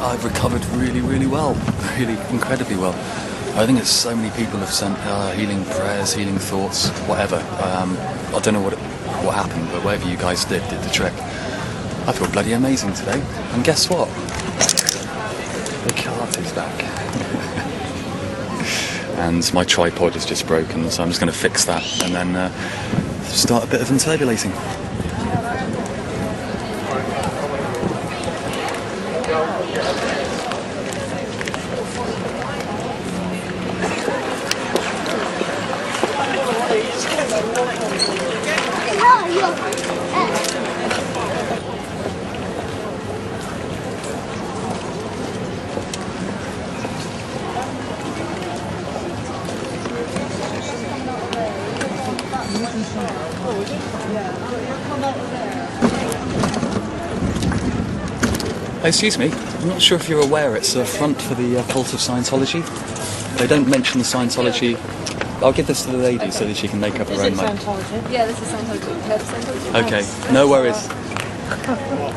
I've recovered really, really well, really incredibly well. I think it's so many people have sent healing prayers, healing thoughts, whatever. I don't know what happened, but whatever you guys did the trick. I feel bloody amazing today. And guess what? The cart is back. And my tripod is just broken, so I'm just going to fix that and then start a bit of inturbulating. Excuse me, I'm not sure if you're aware, it's a front for the cult of Scientology. They don't mention the Scientology. I'll give this to the lady so that she can make up her own mind. Scientology? Yeah, this is Scientology. Heard of Scientology? Okay, no worries.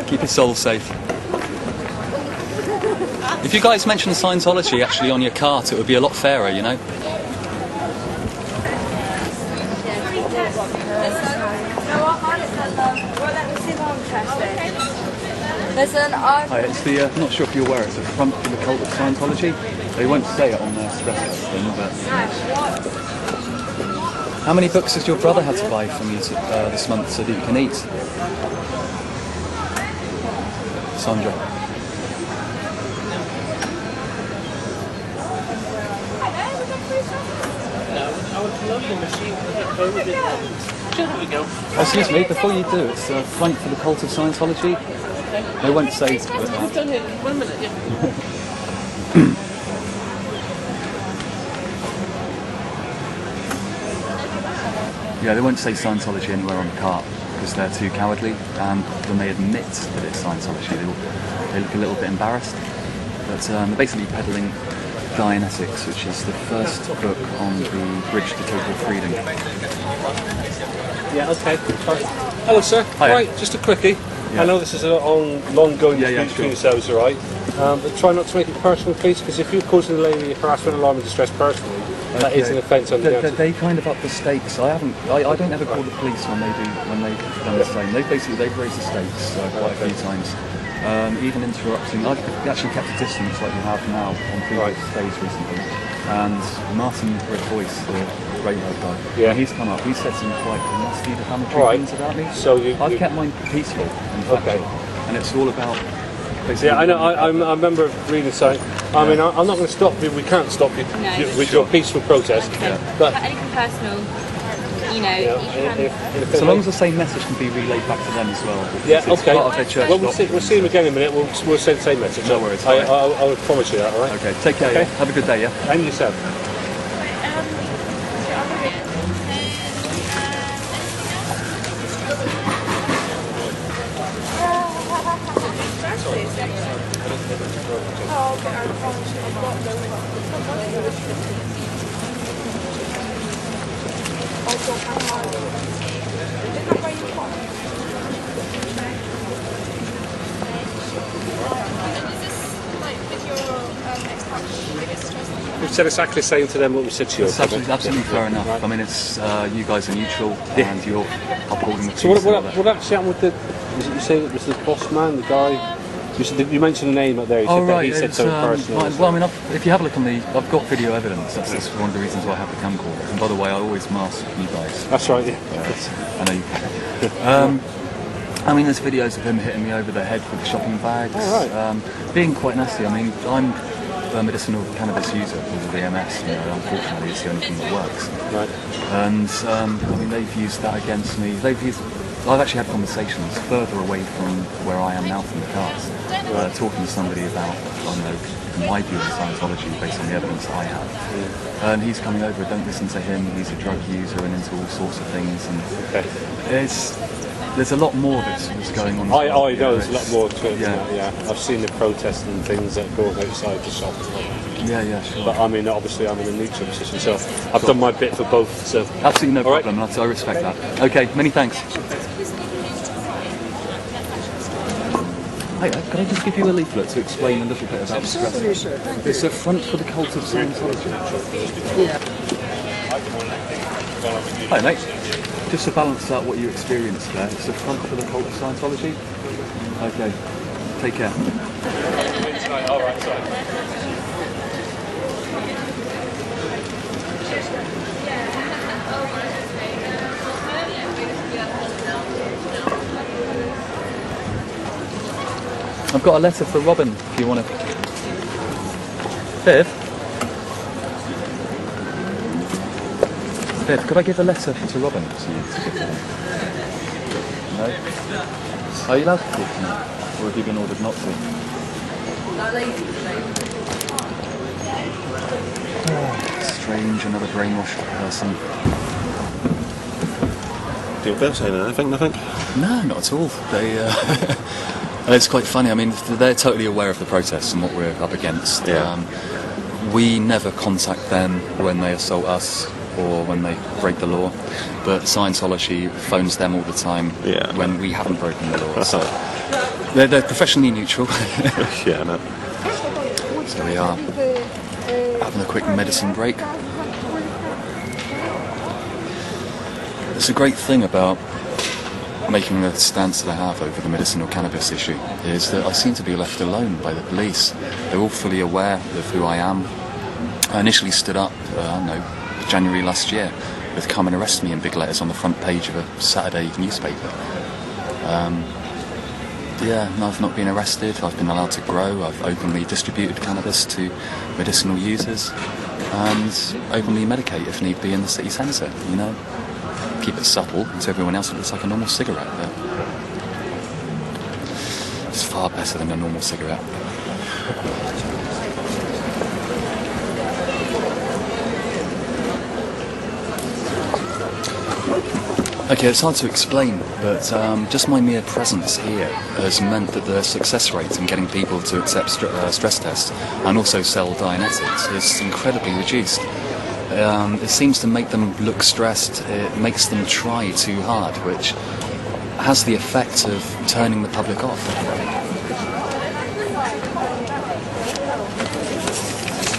Keep your soul safe. If you guys mentioned Scientology actually on your cart, it would be a lot fairer, you know? There's an Hi, it's the, I'm not sure if you're aware, it's a front for the cult of Scientology. They won't say it on their stress thing, but... How many books has your brother had to buy from you this month so that you can eat? Sandra. Excuse me, before you do, it's a front for the cult of Scientology. They won't say it. I've done it. 1 minute, yeah. Yeah, they won't say Scientology anywhere on the cart because they're too cowardly, and when they admit that it's Scientology, they look a little bit embarrassed. But they're basically peddling Dianetics, which is the first book on the bridge to total freedom. Yeah, okay. Hello, sir. Hiya. Right, just a quickie. Yeah. I know this is an ongoing dispute sure. between yourselves, all right? But try not to make it personal, please, because if you're causing the lady harassment, alarm, and distress personally, that is an offence under the Dianetics. They kind of up the stakes. I don't ever call the police when they've done the same. They've raised the stakes quite a few times. Even interrupting. I've actually kept a distance like you have now on previous days recently. And Martin Boyce, the radio guy, when he's come up, he said some quite nasty defamatory things about me. So I've kept mine peaceful and factual, and it's all about. Yeah, I know. I remember reading something. I mean, I'm not going to stop you. We can't stop you with your peaceful protest. Okay. But anything personal, you know, you can... So long as the same message can be relayed back to them as well. Yeah, okay. Part of their church well, we'll see them again in a minute. We'll send the same message. No worries. I'll promise you that, all right? Okay, take care. Okay. Yeah. Have a good day, yeah? And yourself. We've said exactly the same to them what we said to you. It's absolutely fair enough. I mean, it's you guys are neutral and you're upholding the So what actually happened with the... You say it was the boss man, the guy... You mentioned the name up there. He said something personal. Well, I mean, if you have a look on I've got video evidence. That's one of the reasons why I have the camcorder. And by the way, I always mask you guys. That's right, yeah. I know you can. I mean, there's videos of him hitting me over the head with shopping bags. Being quite nasty. I mean, I'm a medicinal cannabis user because of the MS. You know, unfortunately, it's the only thing that works. Right. And I mean, they've used that against me. I've actually had conversations further away from where I am now from the cars, talking to somebody about, I don't know, my view of Scientology based on the evidence I have. And he's coming over, don't listen to him, he's a drug user and into all sorts of things. And there's a lot more that's going on. I know there's a lot more to it. Yeah. I've seen the protests and things that go outside the shop. Yeah, sure. But I mean, obviously, I'm in a neutral position, so I've done my bit for both. So absolutely no problem. Right. I respect that. Okay, many thanks. Hey, can I just give you a leaflet to explain a little bit about stress? It's a front for the cult of Scientology. Hi mate, just to balance out what you experienced there, it's a front for the cult of Scientology. Okay, take care. Alright, sorry. I've got a letter for Robin if you want to. Viv? Viv, could I give a letter to Robin to you to give to him? No? Are you allowed to talk to me? Or have you been ordered not to? Oh, strange, another brainwashed person. Did Bev say anything? Nothing? No, not at all. They, it's quite funny. I mean, they're totally aware of the protests and what we're up against. Yeah. We never contact them when they assault us or when they break the law, but Scientology phones them all the time when we haven't broken the law. So they're professionally neutral. Yeah, no. So we are having a quick medicine break. It's a great thing about making the stance that I have over the medicinal cannabis issue is that I seem to be left alone by the police. They're all fully aware of who I am. I initially stood up, January last year, with "come and arrest me" in big letters on the front page of a Saturday newspaper. I've not been arrested. I've been allowed to grow. I've openly distributed cannabis to medicinal users and openly medicate if need be in the city centre, you know. Keep it subtle to everyone else. It looks like a normal cigarette, but it's far better than a normal cigarette. Okay, it's hard to explain, but just my mere presence here has meant that the success rate in getting people to accept stress tests and also sell Dianetics is incredibly reduced. It seems to make them look stressed. It makes them try too hard, which has the effect of turning the public off.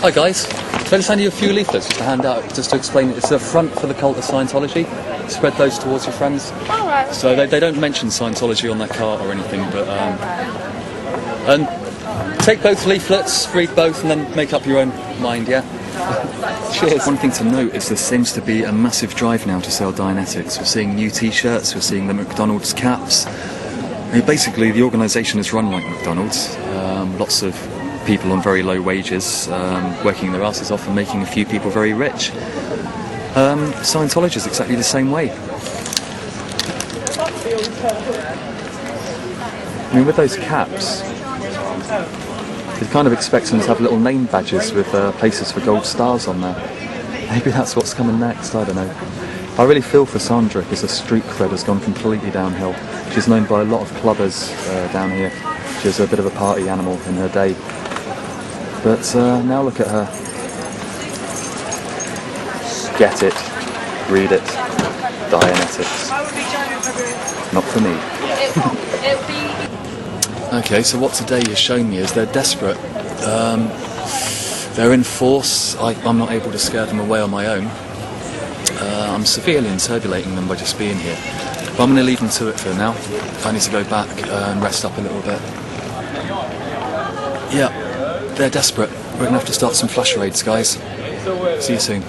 Hi guys, can I just hand you a few leaflets just to hand out, just to explain it. It's a front for the cult of Scientology. Spread those towards your friends. All right. So they don't mention Scientology on their cart or anything, but and take both leaflets, read both, and then make up your own mind. Yeah. Cheers. One thing to note is there seems to be a massive drive now to sell Dianetics. We're seeing new T-shirts, we're seeing the McDonalds caps. I mean, basically, the organisation is run like McDonald's. Lots of people on very low wages, working their asses off and making a few people very rich. Scientology is exactly the same way. I mean, with those caps, you kind of expect them to have little name badges with places for gold stars on there. Maybe that's what's coming next, I don't know. I really feel for Sandra because her street cred has gone completely downhill. She's known by a lot of clubbers down here. She was a bit of a party animal in her day. But now look at her. Get it. Read it. Dianetics. Not for me. Okay, so what today has shown me is they're desperate. They're in force. I'm not able to scare them away on my own. I'm severely interpolating them by just being here. But I'm going to leave them to it for now. I need to go back and rest up a little bit. Yeah, they're desperate. We're going to have to start some flash raids, guys. See you soon.